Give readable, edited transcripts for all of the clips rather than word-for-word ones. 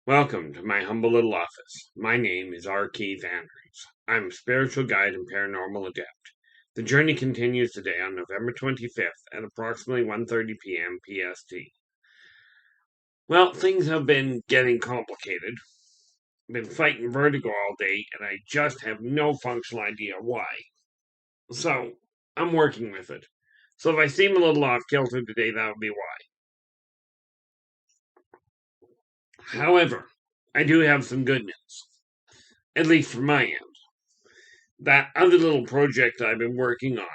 Welcome to my humble little office. My name is R. Keith Andrews. I'm a spiritual guide and paranormal adept. The journey continues today on November 25th at approximately 1:30 p.m. PST. Well, things have been getting complicated. Been fighting vertigo all day, and I just have no functional idea why. So, I'm working with it. So if I seem a little off kilter today, that would be why. However, I do have some good news, at least from my end. That other little project I've been working on,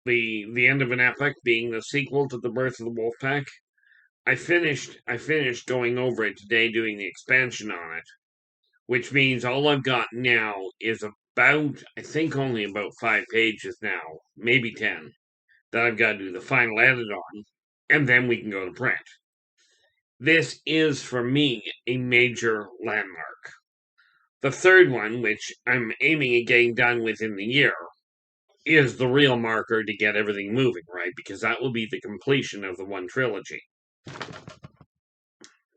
the end of an epic being the sequel to the Birth of the Wolfpack. I finished going over it today, doing the expansion on it, which means all I've got now is about, I think, only about 5 pages now, maybe 10, that I've got to do the final edit on, and then we can go to print. This is for me a major landmark. The third one, which I'm aiming at getting done within the year, is the real marker to get everything moving, right? Because that will be the completion of the one trilogy.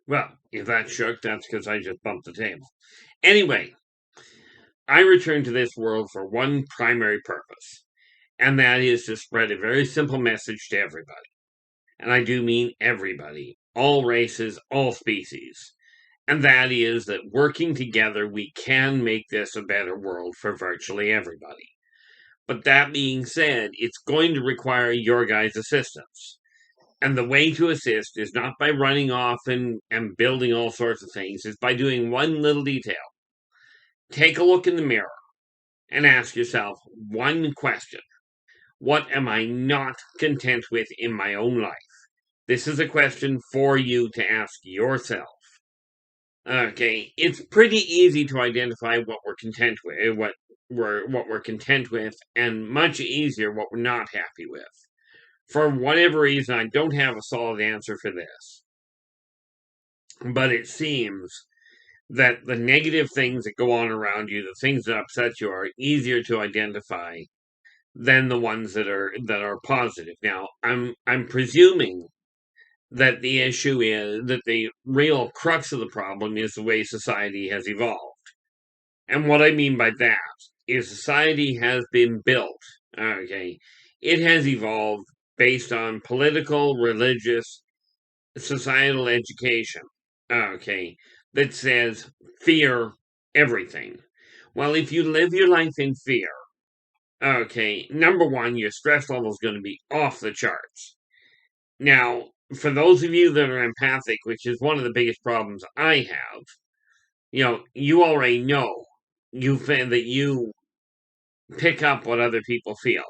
Well, if that shook, that's because I just bumped the table. Anyway, I returned to this world for one primary purpose, and that is to spread a very simple message to everybody. And I do mean everybody, all races, all species. And that is that working together, we can make this a better world for virtually everybody. But that being said, it's going to require your guys' assistance. And the way to assist is not by running off and building all sorts of things, it's by doing one little detail. Take a look in the mirror and ask yourself one question. What am I not content with in my own life? This is a question for you to ask yourself. Okay, it's pretty easy to identify what we're content with, what we're content with, and much easier what we're not happy with. For whatever reason, I don't have a solid answer for this. But it seems that the negative things that go on around you, the things that upset you, are easier to identify than the ones that are positive. Now, I'm presuming that the issue is that the real crux of the problem is the way society has evolved. And what I mean by that is society has been built, okay? It has evolved based on political, religious, societal education, okay, that says fear everything. Well, if you live your life in fear, okay, number one, your stress level is going to be off the charts. Now, for those of you that are empathic, which is one of the biggest problems I have, you already know that you pick up what other people feel.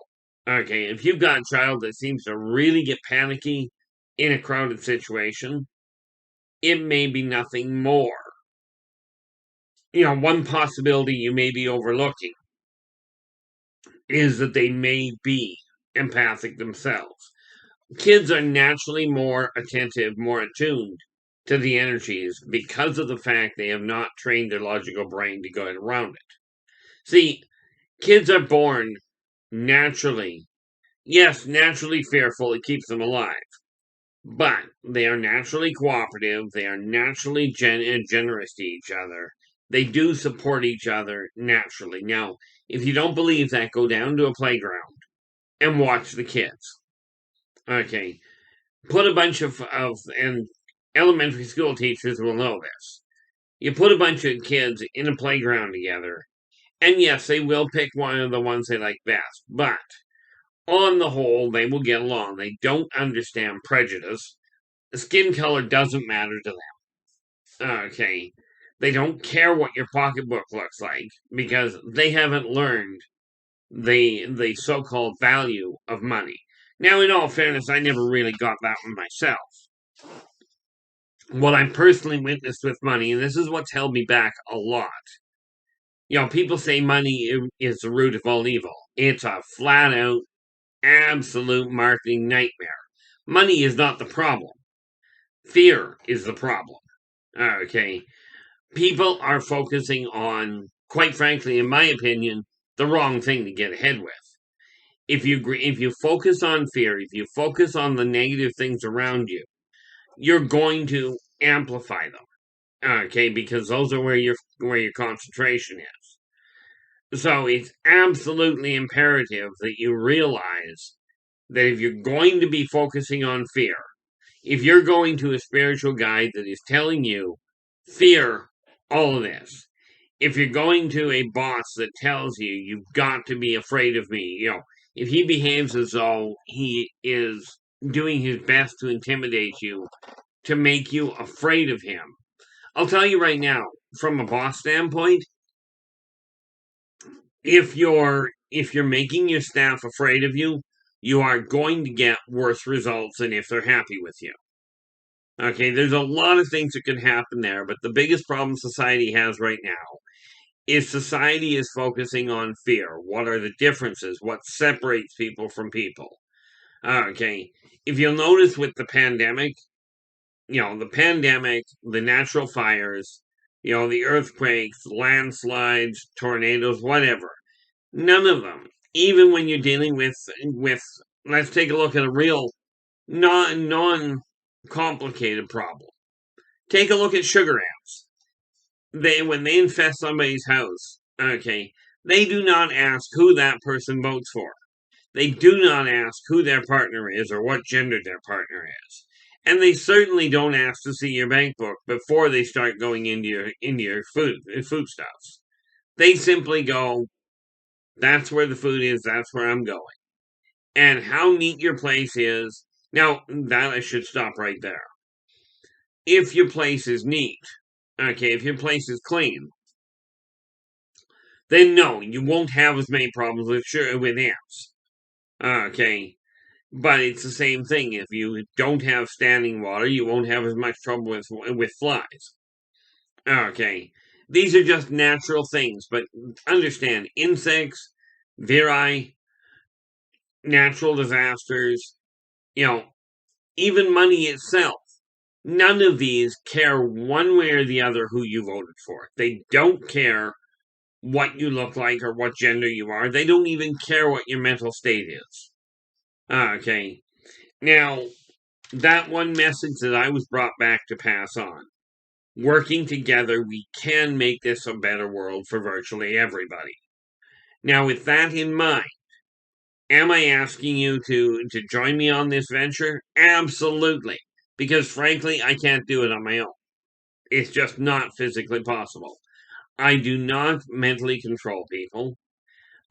Okay, if you've got a child that seems to really get panicky in a crowded situation, it may be nothing more. One possibility you may be overlooking is that they may be empathic themselves. Kids are naturally more attentive, more attuned to the energies because of the fact they have not trained their logical brain to go around it. See, kids are born naturally, yes, naturally fearful. It keeps them alive. But they are naturally cooperative. They are naturally generous to each other. They do support each other naturally. Now, if you don't believe that, go down to a playground and watch the kids. Okay, put a bunch and elementary school teachers will know this. You put a bunch of kids in a playground together, and yes, they will pick one of the ones they like best, but on the whole, they will get along. They don't understand prejudice. Skin color doesn't matter to them. Okay. They don't care what your pocketbook looks like because they haven't learned the so-called value of money. Now, in all fairness, I never really got that one myself. What I personally witnessed with money, and this is what's held me back a lot. People say money is the root of all evil. It's a flat out, absolute marketing nightmare. Money is not the problem. Fear is the problem. Okay. People are focusing on, quite frankly, in my opinion, the wrong thing to get ahead with. If you focus on fear, if you focus on the negative things around you, you're going to amplify them. Okay, because those are where your concentration is. So it's absolutely imperative that you realize that if you're going to be focusing on fear, if you're going to a spiritual guide that is telling you fear all of this, if you're going to a boss that tells you you've got to be afraid of me, if he behaves as though he is doing his best to intimidate you, to make you afraid of him, I'll tell you right now, from a boss standpoint, if you're making your staff afraid of you, you are going to get worse results than if they're happy with you. Okay, there's a lot of things that can happen there, but the biggest problem society has right now is society is focusing on fear. What are the differences? What separates people from people? Okay, if you'll notice with the natural fires, the earthquakes, landslides, tornadoes, whatever, none of them, even when you're dealing with let's take a look at a real non complicated problem. Take a look at sugar ants. When they infest somebody's house, okay, they do not ask who that person votes for. They do not ask who their partner is or what gender their partner is. And they certainly don't ask to see your bank book before they start going into your foodstuffs. They simply go, that's where the food is, that's where I'm going. And how neat your place is. Now, that I should stop right there. If your place is neat, okay, if your place is clean, then no, you won't have as many problems with ants. Okay, but it's the same thing. If you don't have standing water, you won't have as much trouble with flies. Okay, these are just natural things, but understand insects, viri, natural disasters, even money itself. None of these care one way or the other who you voted for. They don't care what you look like or what gender you are. They don't even care what your mental state is. Okay. Now, that one message that I was brought back to pass on. Working together, we can make this a better world for virtually everybody. Now, with that in mind, am I asking you to join me on this venture? Absolutely. Because frankly, I can't do it on my own. It's just not physically possible. I do not mentally control people.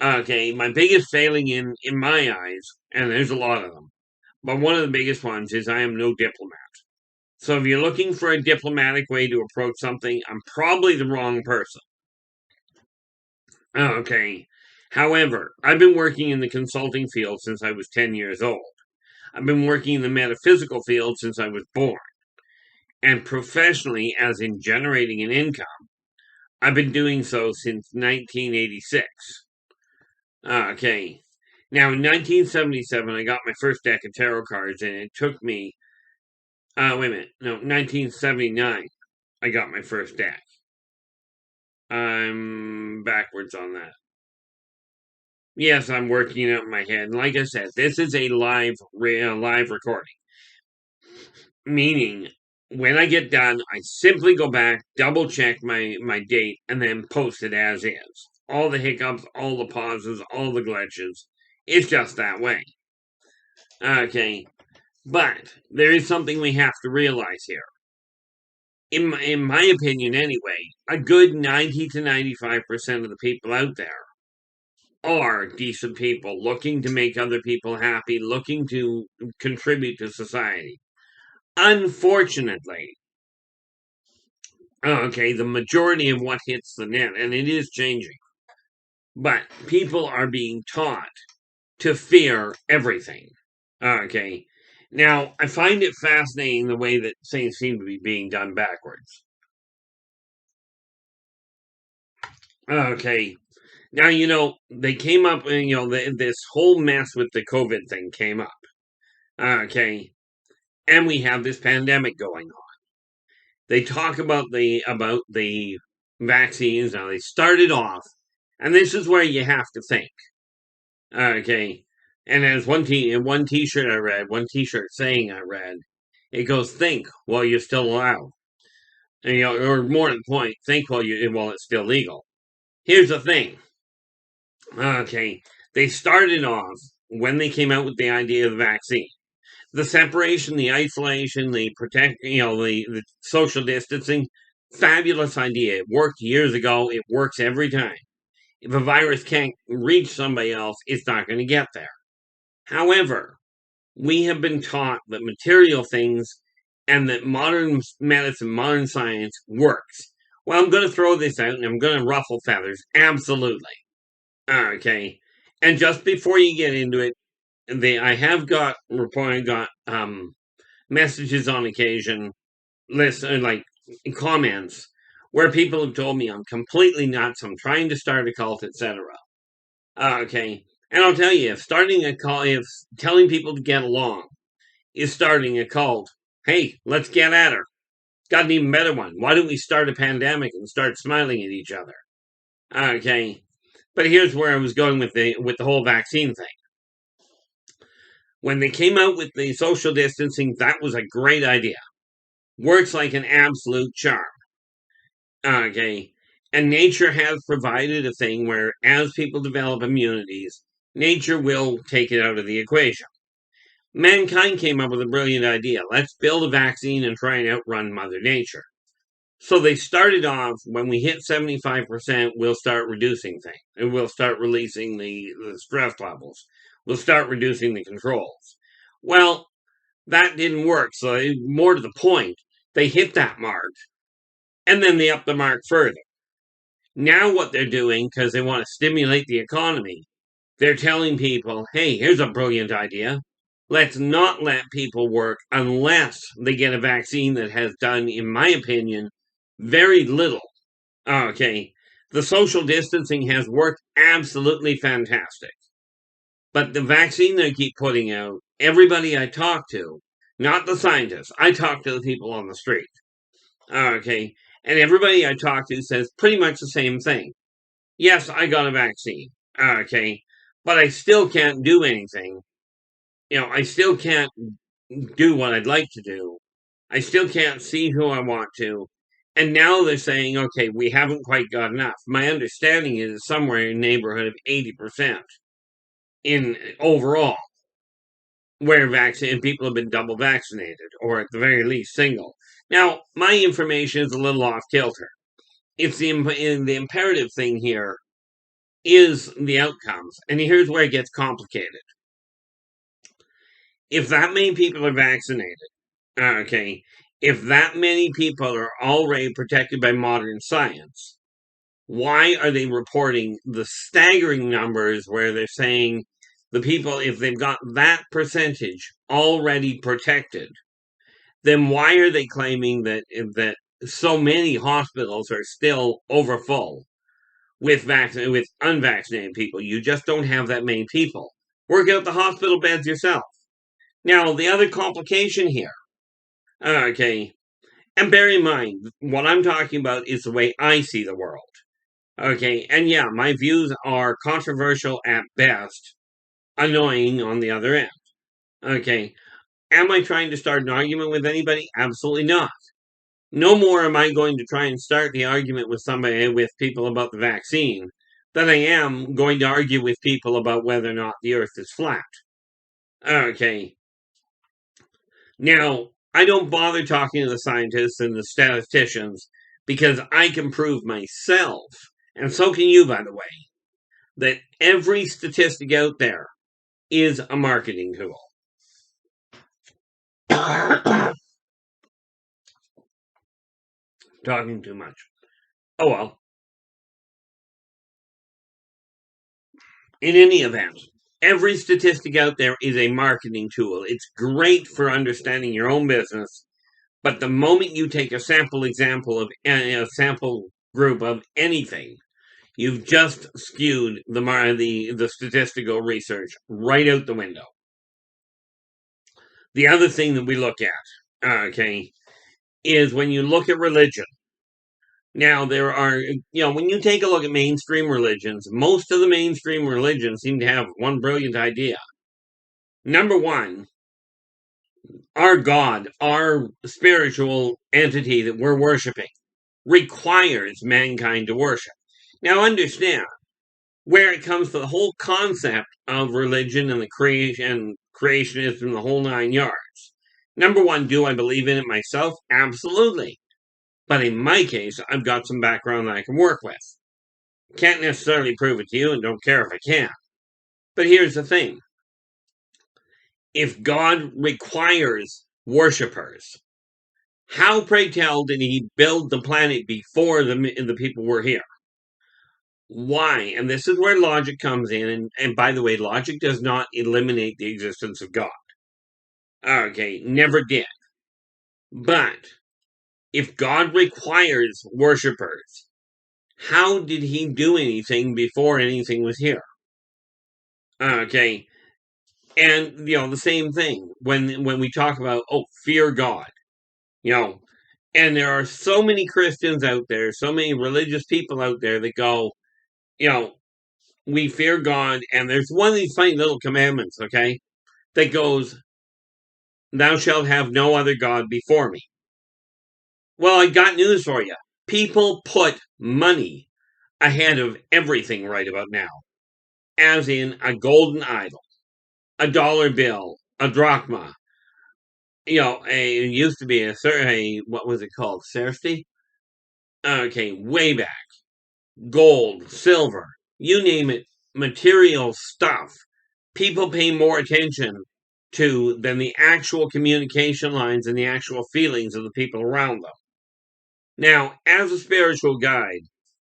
Okay, my biggest failing in my eyes, and there's a lot of them, but one of the biggest ones is I am no diplomat. So if you're looking for a diplomatic way to approach something, I'm probably the wrong person. Okay. However, I've been working in the consulting field since I was 10 years old. I've been working in the metaphysical field since I was born. And professionally, as in generating an income, I've been doing so since 1986. Okay. Now, in 1977, I got my first deck of tarot cards, and it took me, wait a minute, no, 1979, I got my first deck. I'm backwards on that. Yes, I'm working it in my head. And like I said, this is a live recording. Meaning, when I get done, I simply go back, double check my date, and then post it as is. All the hiccups, all the pauses, all the glitches. It's just that way. Okay. But there is something we have to realize here. In my opinion, anyway, a good 90 to 95% of the people out there are decent people looking to make other people happy, looking to contribute to society. Unfortunately, okay, the majority of what hits the net, and it is changing, but people are being taught to fear everything. Okay. Now, I find it fascinating the way that things seem to be being done backwards. Okay. Now, they came up, and, this whole mess with the COVID thing came up. Okay. And we have this pandemic going on. They talk about the vaccines. Now, they started off, and this is where you have to think. Okay. And as one T-shirt I read, one T-shirt saying I read, it goes, "Think while you're still allowed." or more to the point, think while it's still legal. Here's the thing. Okay, they started off when they came out with the idea of the vaccine. The separation, the isolation, the protect, the social distancing, fabulous idea. It worked years ago. It works every time. If a virus can't reach somebody else, it's not going to get there. However, we have been taught that material things and that modern medicine, modern science works. Well, I'm going to throw this out and I'm going to ruffle feathers. Absolutely. Okay. And just before you get into it, I have got messages on occasion, like comments, where people have told me I'm completely nuts. I'm trying to start a cult, etc. Okay. And I'll tell you, if telling people to get along is starting a cult, hey, let's get at her. Got an even better one. Why don't we start a pandemic and start smiling at each other? Okay. But here's where I was going with the whole vaccine thing. When they came out with the social distancing, that was a great idea. Works like an absolute charm. Okay. And nature has provided a thing where as people develop immunities, nature will take it out of the equation. Mankind came up with a brilliant idea. Let's build a vaccine and try and outrun Mother Nature. So they started off, when we hit 75%, we'll start reducing things. And we'll start releasing the stress levels. We'll start reducing the controls. Well, that didn't work. So more to the point, they hit that mark. And then they upped the mark further. Now what they're doing, because they want to stimulate the economy, they're telling people, hey, here's a brilliant idea. Let's not let people work unless they get a vaccine that has done, in my opinion, very little. Okay. The social distancing has worked absolutely fantastic. But the vaccine they keep putting out, everybody I talk to, not the scientists, I talk to the people on the street. Okay. And everybody I talk to says pretty much the same thing. Yes, I got a vaccine. Okay. But I still can't do anything. I still can't do what I'd like to do. I still can't see who I want to. And now they're saying, okay, we haven't quite got enough. My understanding is somewhere in the neighborhood of 80% in overall, where people have been double vaccinated, or at the very least single. Now, my information is a little off kilter. It's the imperative thing here is the outcomes. And here's where it gets complicated. If that many people are vaccinated, okay, if that many people are already protected by modern science, why are they reporting the staggering numbers where they're saying the people, if they've got that percentage already protected, then why are they claiming that so many hospitals are still overfull with unvaccinated people? You just don't have that many people. Work out the hospital beds yourself. Now, the other complication here, okay, and bear in mind, what I'm talking about is the way I see the world. Okay, and yeah, my views are controversial at best, annoying on the other end. Okay, am I trying to start an argument with anybody? Absolutely not. No more am I going to try and start the argument with people about the vaccine than I am going to argue with people about whether or not the earth is flat. Okay. Now, I don't bother talking to the scientists and the statisticians because I can prove myself, and so can you, by the way, that every statistic out there is a marketing tool. Talking too much. Oh well. In any event, every statistic out there is a marketing tool. It's great for understanding your own business, but the moment you take a sample group of anything, you've just skewed the statistical research right out the window. The other thing that we look at, okay, is when you look at religion. Now, there are, when you take a look at mainstream religions, most of the mainstream religions seem to have one brilliant idea. Number one, our God, our spiritual entity that we're worshiping, requires mankind to worship. Now, understand where it comes to the whole concept of religion and the creationism, the whole 9 yards. Number one, do I believe in it myself? Absolutely. But in my case, I've got some background that I can work with. Can't necessarily prove it to you and don't care if I can. But here's the thing. If God requires worshippers, how, pray tell, did he build the planet before the people were here? Why? And this is where logic comes in. And by the way, logic does not eliminate the existence of God. Okay, never did. But if God requires worshippers, how did he do anything before anything was here? Okay, and the same thing when we talk about fear God, and there are so many Christians out there, so many religious people out there that go, we fear God, and there's one of these funny little commandments, okay, that goes, thou shalt have no other God before me. Well, I got news for you. People put money ahead of everything right about now, as in a golden idol, a dollar bill, a drachma. It used to be what was it called? Serfty? Okay, way back. Gold, silver, you name it, material stuff. People pay more attention to than the actual communication lines and the actual feelings of the people around them. Now, as a spiritual guide,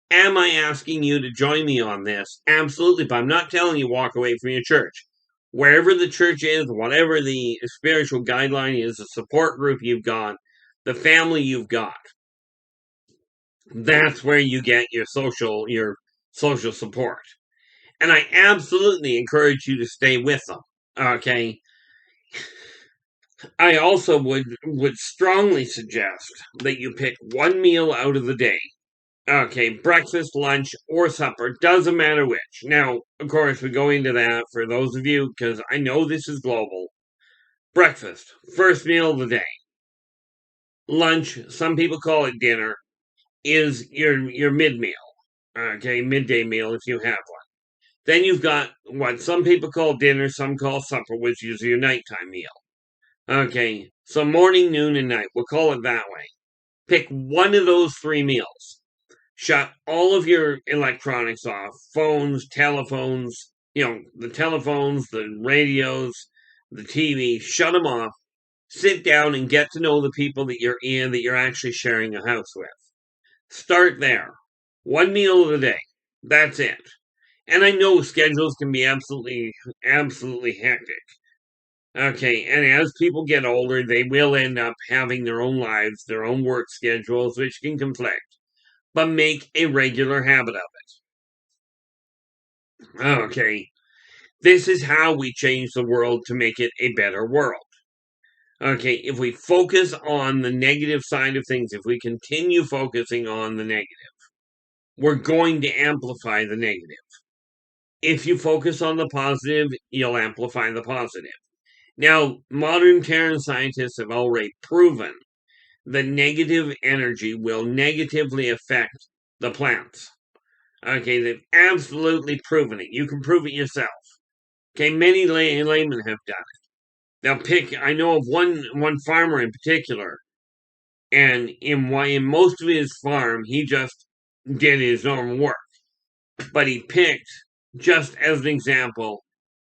am I asking you to join me on this? Absolutely, but I'm not telling you walk away from your church. Wherever the church is, whatever the spiritual guideline is, the support group you've got, the family you've got, that's where you get your social support. And I absolutely encourage you to stay with them. Okay. I also would strongly suggest that you pick one meal out of the day. Okay, breakfast, lunch, or supper, doesn't matter which. Now, of course, we go into that for those of you, because I know this is global. Breakfast, first meal of the day. Lunch, some people call it dinner, is your mid-meal. Okay, midday meal if you have one. Then you've got what some people call dinner, some call supper, which is your nighttime meal. Okay, so morning, noon, and night. We'll call it that way. Pick one of those three meals. Shut all of your electronics off. Phones, telephones, the telephones, the radios, the TV. Shut them off. Sit down and get to know the people that you're actually sharing a house with. Start there. One meal of the day. That's it. And I know schedules can be absolutely, absolutely hectic. Okay, and as people get older, they will end up having their own lives, their own work schedules, which can conflict. But make a regular habit of it. Okay, this is how we change the world to make it a better world. Okay, if we focus on the negative side of things, if we continue focusing on the negative, we're going to amplify the negative. If you focus on the positive, you'll amplify the positive. Now, modern Terran scientists have already proven that negative energy will negatively affect the plants. Okay, they've absolutely proven it. You can prove it yourself. Okay, many laymen have done it. I know of one farmer in particular, and in most of his farm, he just did his normal work. But he picked, just as an example,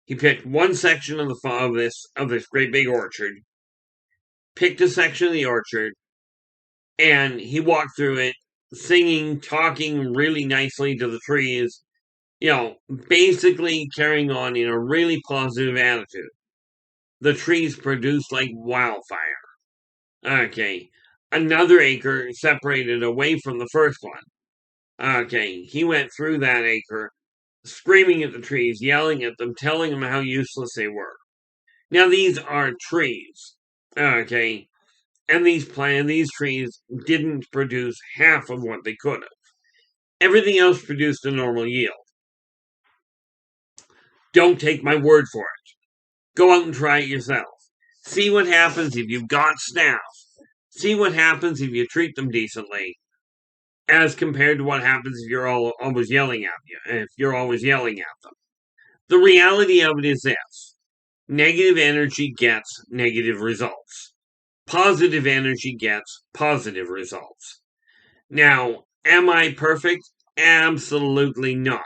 he picked one section of this great big orchard, picked a section of the orchard, and he walked through it, singing, talking really nicely to the trees, basically carrying on in a really positive attitude. The trees produced like wildfire. Okay. Another acre separated away from the first one. Okay. He went through that acre, screaming at the trees, yelling at them, telling them how useless they were. Now, these are trees. Okay. And these trees didn't produce half of what they could have. Everything else produced a normal yield. Don't take my word for it. Go out and try it yourself. See what happens if you've got staff. See what happens if you treat them decently, as compared to what happens if you're always yelling at you, if you're always yelling at them. The reality of it is this: negative energy gets negative results. Positive energy gets positive results. Now, am I perfect? Absolutely not.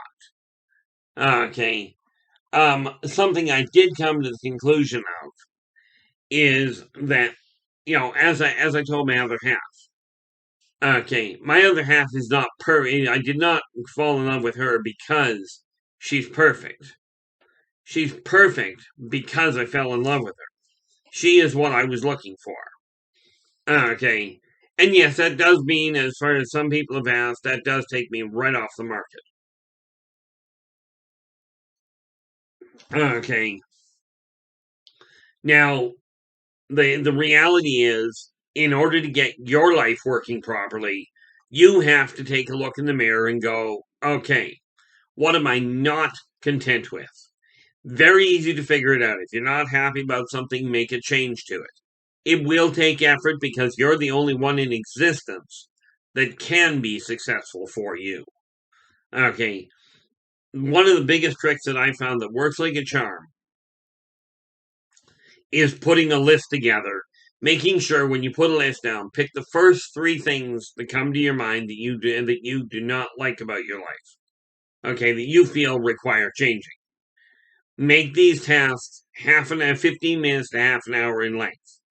Okay. Something I did come to the conclusion of is that, as I told my other half, okay, my other half is not perfect. I did not fall in love with her because she's perfect. She's perfect because I fell in love with her. She is what I was looking for. Okay. And yes, that does mean, as far as some people have asked, that does take me right off the market. Okay. Now, the reality is, in order to get your life working properly, you have to take a look in the mirror and go, okay, what am I not content with? Very easy to figure it out. If you're not happy about something, make a change to it. It will take effort because you're the only one in existence that can be successful for you. Okay. One of the biggest tricks that I found that works like a charm is putting a list together, making sure when you put a list down, pick the first three things that come to your mind that you do not like about your life. Okay, that you feel require changing. Make these tasks 15 minutes to half an hour in length.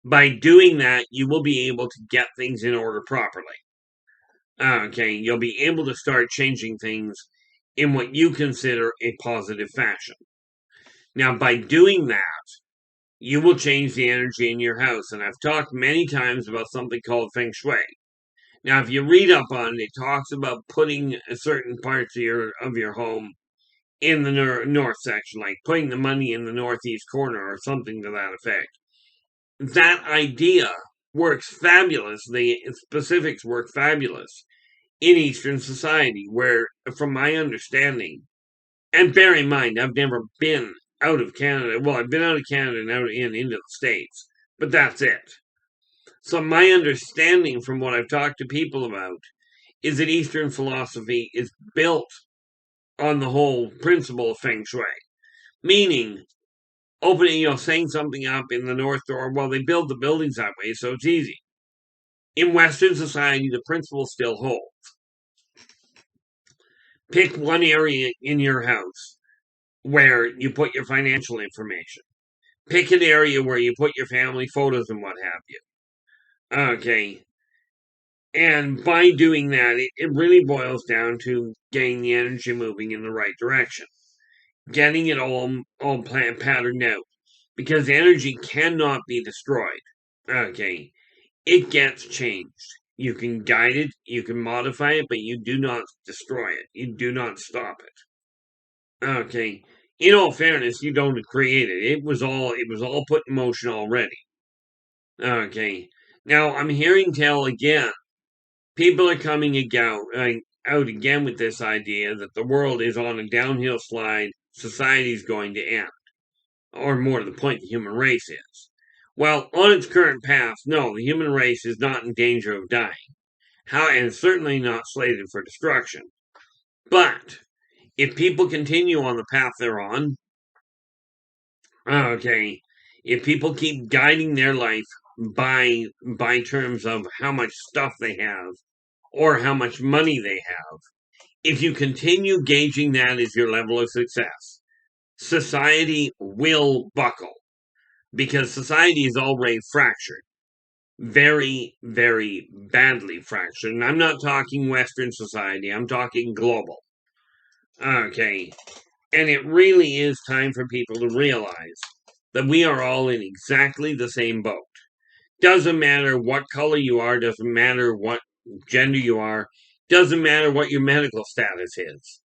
By doing that, you will be able to get things in order properly. Okay, you'll be able to start changing things in what you consider a positive fashion. Now, by doing that, you will change the energy in your house. And I've talked many times about something called feng shui. Now, if you read up on it, it talks about putting certain parts of your home in the north section, like putting the money in the northeast corner or something to that effect. That idea works fabulous. The specifics work fabulous in Eastern society, where, from my understanding, and bear in mind, I've never been out of Canada. Well, I've been out of Canada and out into the States, but that's it. So my understanding from what I've talked to people about is that Eastern philosophy is built on the whole principle of feng shui, meaning saying something up in the north door. Well, they build the buildings that way, so it's easy. In Western society, the principle still holds. Pick one area in your house where you put your financial information. Pick an area where you put your family photos and what have you. Okay. And by doing that, it really boils down to getting the energy moving in the right direction. Getting it all patterned out. Because energy cannot be destroyed. Okay. It gets changed. You can guide it, you can modify it, but you do not destroy it. You do not stop it. Okay. In all fairness, you don't create it. It was all put in motion already. Okay. Now I'm hearing tell again. People are coming out again with this idea that the world is on a downhill slide. Society is going to end, or more to the point, the human race is. Well, on its current path, no, the human race is not in danger of dying. And certainly not slated for destruction. But if people continue on the path they're on, okay, if people keep guiding their life by terms of how much stuff they have or how much money they have, if you continue gauging that as your level of success, society will buckle because society is already fractured. Very, very badly fractured. And I'm not talking Western society, I'm talking global. Okay. And it really is time for people to realize that we are all in exactly the same boat. Doesn't matter what color you are, doesn't matter what gender you are, doesn't matter what your medical status is.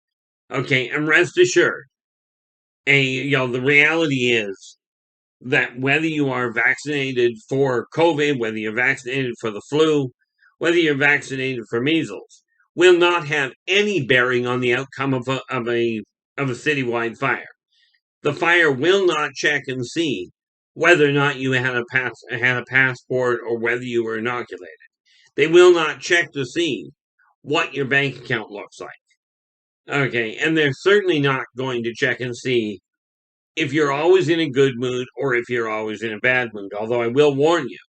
Okay, and rest assured, the reality is that whether you are vaccinated for COVID, whether you're vaccinated for the flu, whether you're vaccinated for measles, will not have any bearing on the outcome of a citywide fire. The fire will not check and see whether or not you had a passport or whether you were inoculated. They will not check to see what your bank account looks like. Okay, and they're certainly not going to check and see if you're always in a good mood or if you're always in a bad mood. Although I will warn you,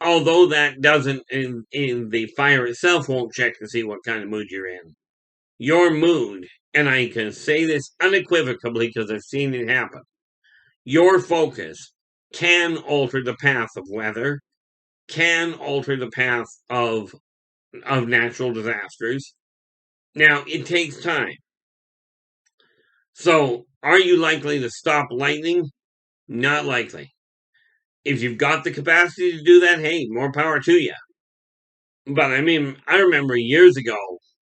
although that doesn't in the fire itself won't check to see what kind of mood you're in. Your mood, and I can say this unequivocally because I've seen it happen, your focus can alter the path of weather, can alter the path of natural disasters. Now, it takes time. So, are you likely to stop lightning? Not likely. If you've got the capacity to do that, hey, more power to you. But I mean, I remember years ago,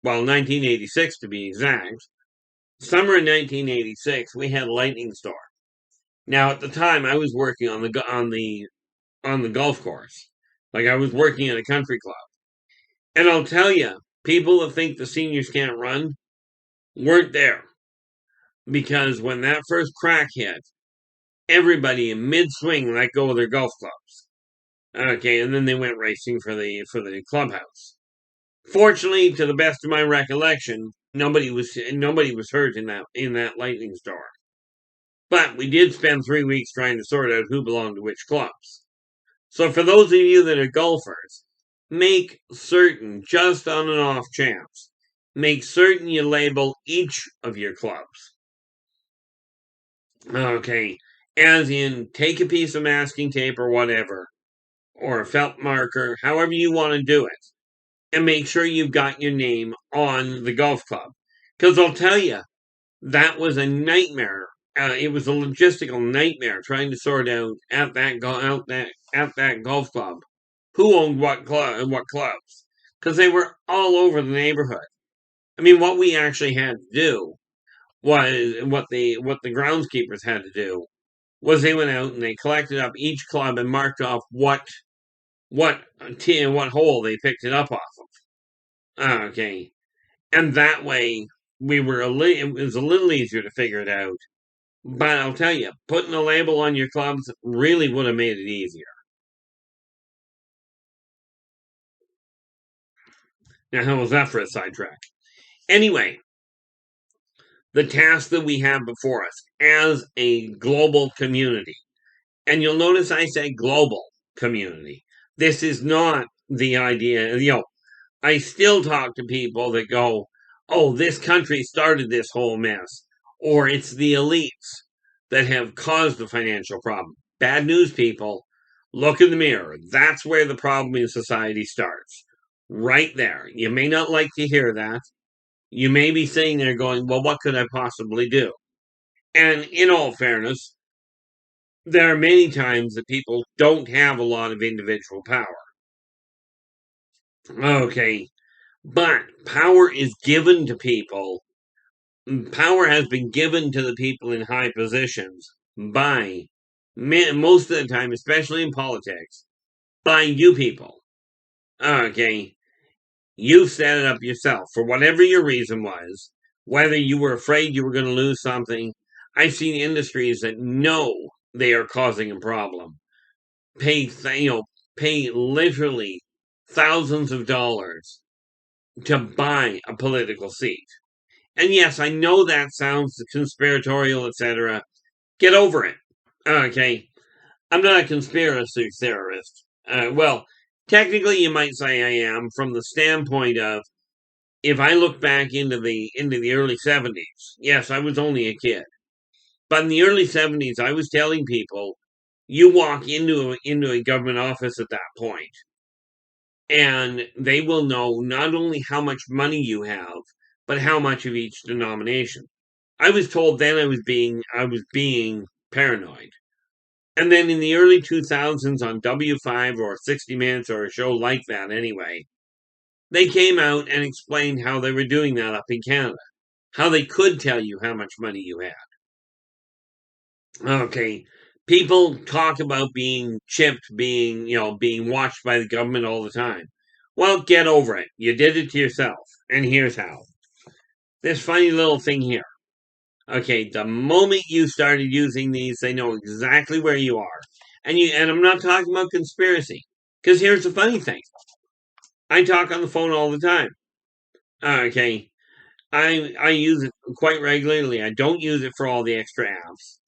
well, 1986 to be exact, summer of 1986, we had a lightning storm. Now, at the time, I was working on the golf course, like I was working at a country club, and I'll tell you, people that think the seniors can't run weren't there because when that first crack hit, everybody in mid swing let go of their golf clubs. Okay, and then they went racing for the clubhouse. Fortunately, to the best of my recollection, nobody was hurt in that lightning storm. But we did spend 3 weeks trying to sort out who belonged to which clubs. So for those of you that are golfers, make certain, just on an off chance, make certain you label each of your clubs. Okay, as in take a piece of masking tape or whatever, or a felt marker, however you want to do it, and make sure you've got your name on the golf club. Because I'll tell you, that was a nightmare. It was a logistical nightmare trying to sort out at that golf club who owned what club and what clubs, because they were all over the neighborhood. I mean, what we actually had to do was what the groundskeepers had to do was they went out and they collected up each club and marked off what tee and what hole they picked it up off of. Okay, and that way it was a little easier to figure it out. But I'll tell you, putting a label on your clubs really would have made it easier. Now, how was that for a sidetrack? Anyway, the task that we have before us as a global community, and you'll notice I say global community. This is not the idea, I still talk to people that go, oh, this country started this whole mess, or it's the elites that have caused the financial problem. Bad news, people. Look in the mirror. That's where the problem in society starts. Right there. You may not like to hear that. You may be sitting there going, well, what could I possibly do? And in all fairness, there are many times that people don't have a lot of individual power. Okay, but power is given to people. Power has been given to the people in high positions by most of the time, especially in politics, by you people. Okay, you set it up yourself for whatever your reason was, whether you were afraid you were going to lose something. I've seen industries that know they are causing a problem pay literally thousands of dollars to buy a political seat. And yes, I know that sounds conspiratorial, etc. Get over it. Okay, I'm not a conspiracy theorist. Well, technically, you might say I am, from the standpoint of if I look back into the early 70s. Yes, I was only a kid, but in the early 70s, I was telling people, you walk into a government office at that point, and they will know not only how much money you have, but how much of each denomination. I was told then I was being paranoid. And then in the early 2000s on W5 or 60 Minutes or a show like that anyway, they came out and explained how they were doing that up in Canada. How they could tell you how much money you had. Okay, people talk about being chipped, being watched by the government all the time. Well, get over it. You did it to yourself. And here's how. This funny little thing here. Okay, the moment you started using these, they know exactly where you are. And I'm not talking about conspiracy. Because here's the funny thing. I talk on the phone all the time. Okay. I use it quite regularly. I don't use it for all the extra apps.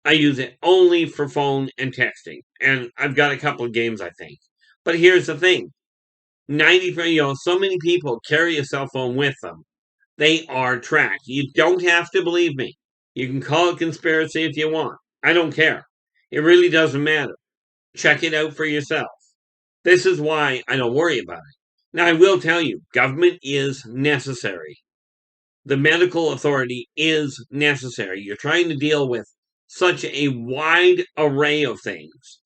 I use it only for phone and texting. And I've got a couple of games, I think. But here's the thing. 90%, so many people carry a cell phone with them. They are tracked. You don't have to believe me. You can call it conspiracy if you want. I don't care. It really doesn't matter. Check it out for yourself. This is why I don't worry about it. Now, I will tell you, government is necessary. The medical authority is necessary. You're trying to deal with such a wide array of things,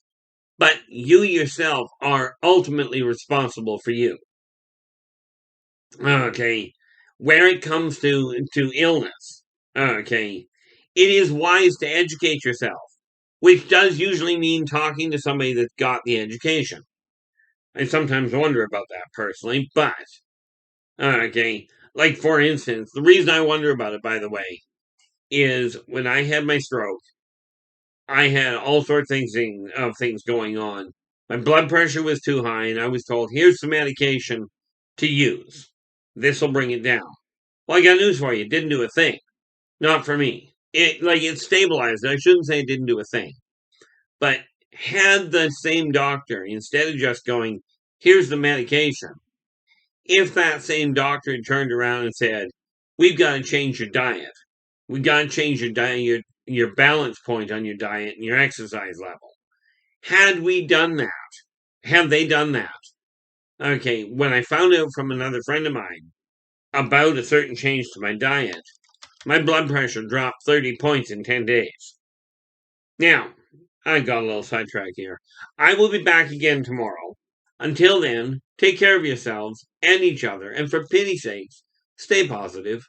but you yourself are ultimately responsible for you. Okay, where it comes to illness, okay, it is wise to educate yourself, which does usually mean talking to somebody that's got the education. I sometimes wonder about that personally, but okay, like for instance, the reason I wonder about it, by the way, is when I had my stroke, I had all sorts of things going on. My blood pressure was too high, and I was told, "Here's some medication to use. This will bring it down." Well, I got news for you. It didn't do a thing. Not for me. It stabilized. I shouldn't say it didn't do a thing. But had the same doctor, instead of just going, "Here's the medication," if that same doctor had turned around and said, "We've got to change your diet. We've got to change your diet, your balance point on your diet and your exercise level." Had we done that, have they done that? Okay, when I found out from another friend of mine about a certain change to my diet, my blood pressure dropped 30 points in 10 days. Now, I got a little sidetracked here. I will be back again tomorrow. Until then, take care of yourselves and each other, and for pity's sake, stay positive.